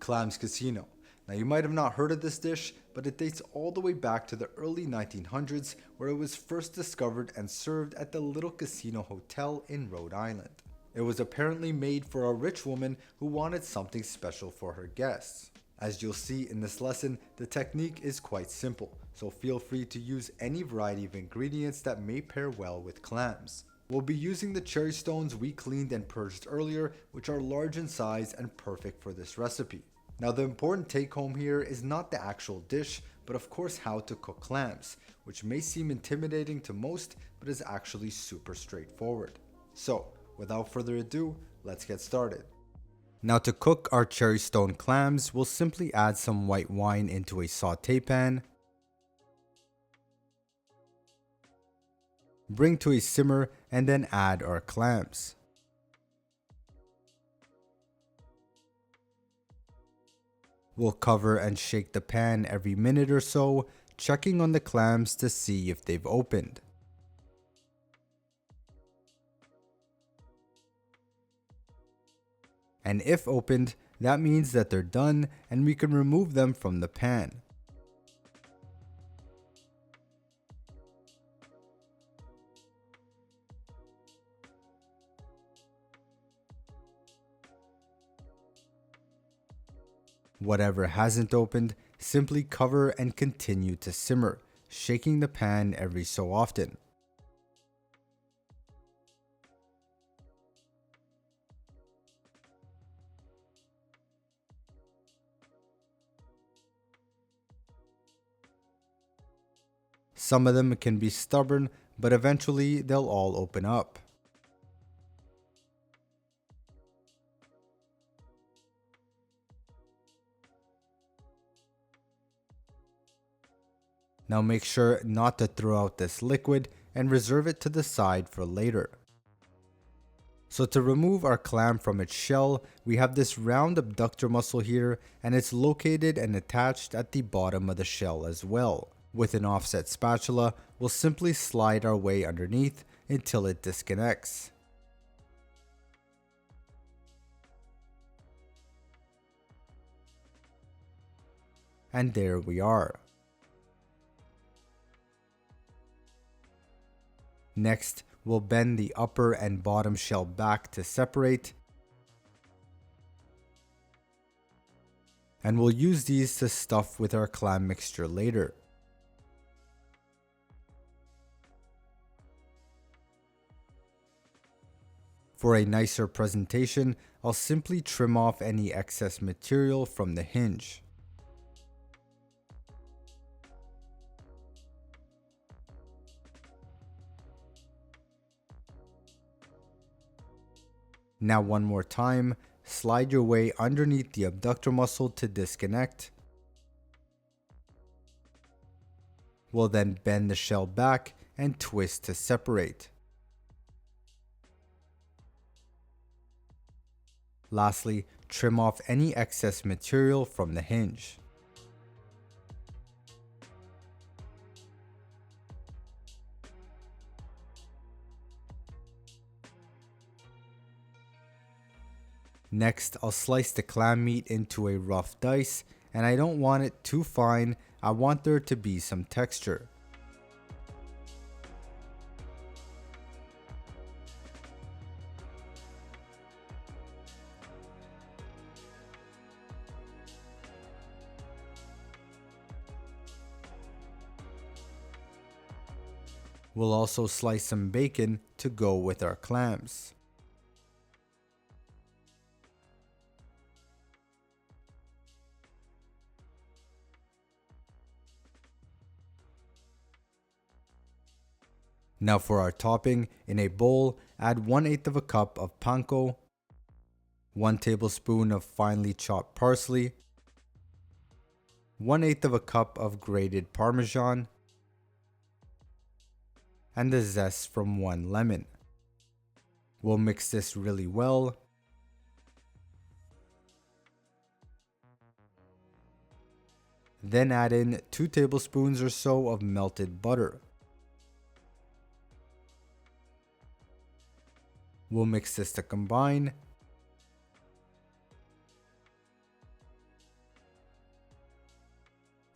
Clams Casino. Now you might have not heard of this dish, but it dates all the way back to the early 1900s where it was first discovered and served at the Little Casino Hotel in Rhode Island. It was apparently made for a rich woman who wanted something special for her guests. As you'll see in this lesson, the technique is quite simple, so feel free to use any variety of ingredients that may pair well with clams. We'll be using the cherry stones we cleaned and purged earlier, which are large in size and perfect for this recipe. Now the important take home here is not the actual dish, but of course how to cook clams, which may seem intimidating to most, but is actually super straightforward. So, without further ado, let's get started. Now to cook our cherry stone clams, we'll simply add some white wine into a saute pan. Bring to a simmer and then add our clams. We'll cover and shake the pan every minute or so, checking on the clams to see if they've opened. And if opened, that means that they're done and we can remove them from the pan. Whatever hasn't opened, simply cover and continue to simmer, shaking the pan every so often. Some of them can be stubborn, but eventually they'll all open up. Now make sure not to throw out this liquid and reserve it to the side for later. So to remove our clam from its shell, we have this round abductor muscle here, and it's located and attached at the bottom of the shell as well. With an offset spatula, we'll simply slide our way underneath until it disconnects. And there we are. Next, we'll bend the upper and bottom shell back to separate. And we'll use these to stuff with our clam mixture later. For a nicer presentation, I'll simply trim off any excess material from the hinge. Now one more time, slide your way underneath the abductor muscle to disconnect. We'll then bend the shell back and twist to separate. Lastly, trim off any excess material from the hinge. Next, I'll slice the clam meat into a rough dice, and I don't want it too fine, I want there to be some texture. We'll also slice some bacon to go with our clams. Now for our topping, in a bowl, add 1/8 of a cup of panko, 1 tablespoon of finely chopped parsley, 1/8 of a cup of grated Parmesan, and the zest from 1 lemon. We'll mix this really well. Then add in 2 tablespoons or so of melted butter. We'll mix this to combine.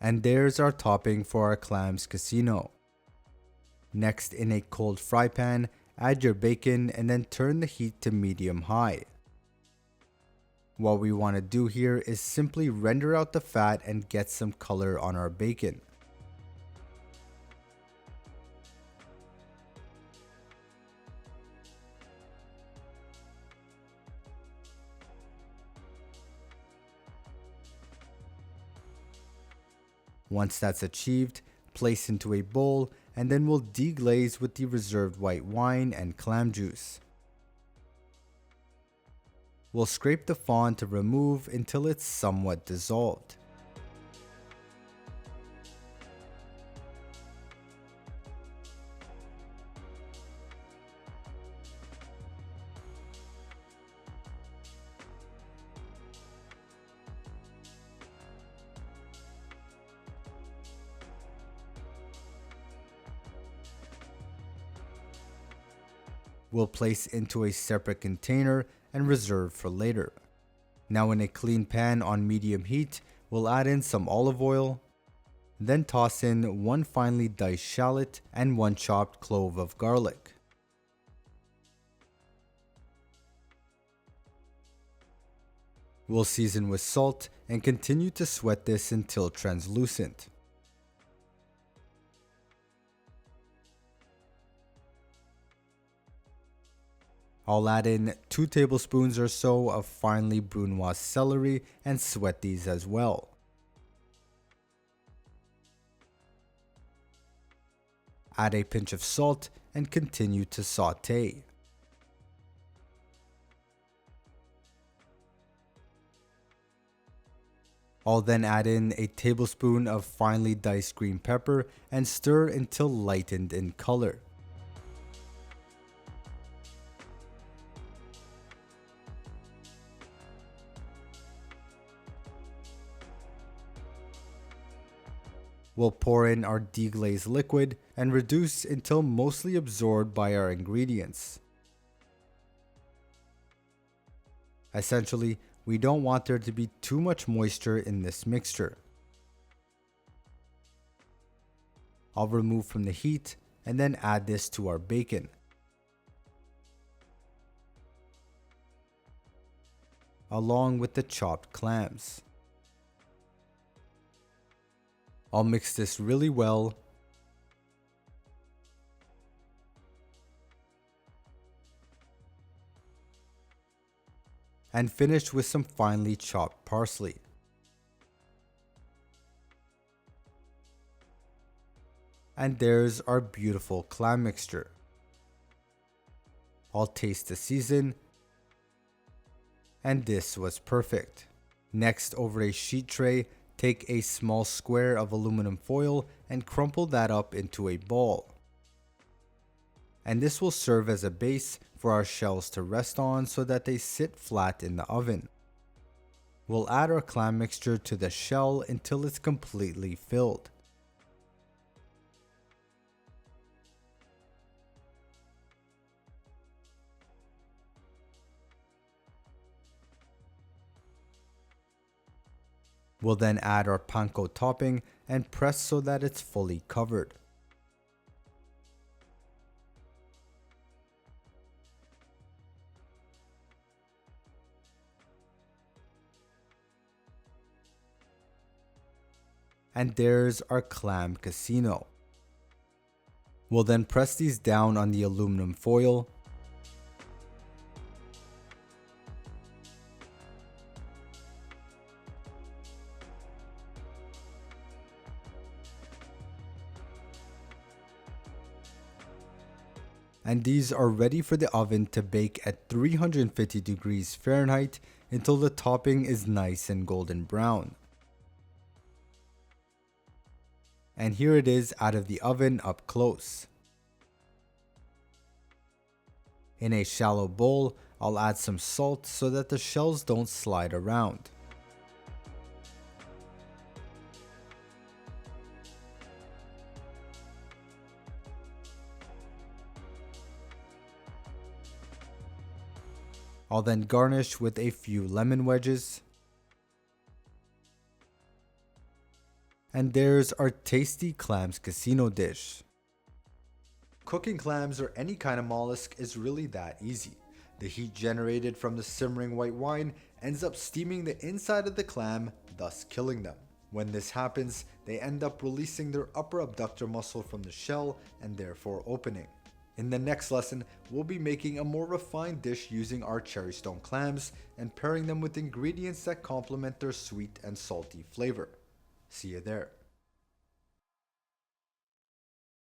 And there's our topping for our clams casino. Next, in a cold fry pan, add your bacon and then turn the heat to medium-high. What we want to do here is simply render out the fat and get some color on our bacon. Once that's achieved, place into a bowl and then we'll deglaze with the reserved white wine and clam juice. We'll scrape the fond to remove until it's somewhat dissolved. We'll place into a separate container and reserve for later. Now in a clean pan on medium heat, we'll add in some olive oil, then toss in 1 finely diced shallot and 1 chopped clove of garlic. We'll season with salt and continue to sweat this until translucent. I'll add in 2 tablespoons or so of finely brunoise celery and sweat these as well. Add a pinch of salt and continue to saute. I'll then add in a tablespoon of finely diced green pepper and stir until lightened in color. We'll pour in our deglazed liquid and reduce until mostly absorbed by our ingredients. Essentially, we don't want there to be too much moisture in this mixture. I'll remove from the heat and then add this to our bacon. Along with the chopped clams. I'll mix this really well and finish with some finely chopped parsley. And there's our beautiful clam mixture. I'll taste the season, and this was perfect. Next, over a sheet tray, take a small square of aluminum foil and crumple that up into a ball. And this will serve as a base for our shells to rest on so that they sit flat in the oven. We'll add our clam mixture to the shell until it's completely filled. We'll then add our panko topping and press so that it's fully covered. And there's our clam casino. We'll then press these down on the aluminum foil. And these are ready for the oven to bake at 350 degrees Fahrenheit until the topping is nice and golden brown. And here it is out of the oven up close. In a shallow bowl, I'll add some salt so that the shells don't slide around. I'll then garnish with a few lemon wedges. And there's our tasty clams casino dish. Cooking clams or any kind of mollusk is really that easy. The heat generated from the simmering white wine ends up steaming the inside of the clam, thus killing them. When this happens, they end up releasing their upper abductor muscle from the shell and therefore opening. In the next lesson, we'll be making a more refined dish using our cherrystone clams and pairing them with ingredients that complement their sweet and salty flavor. See you there.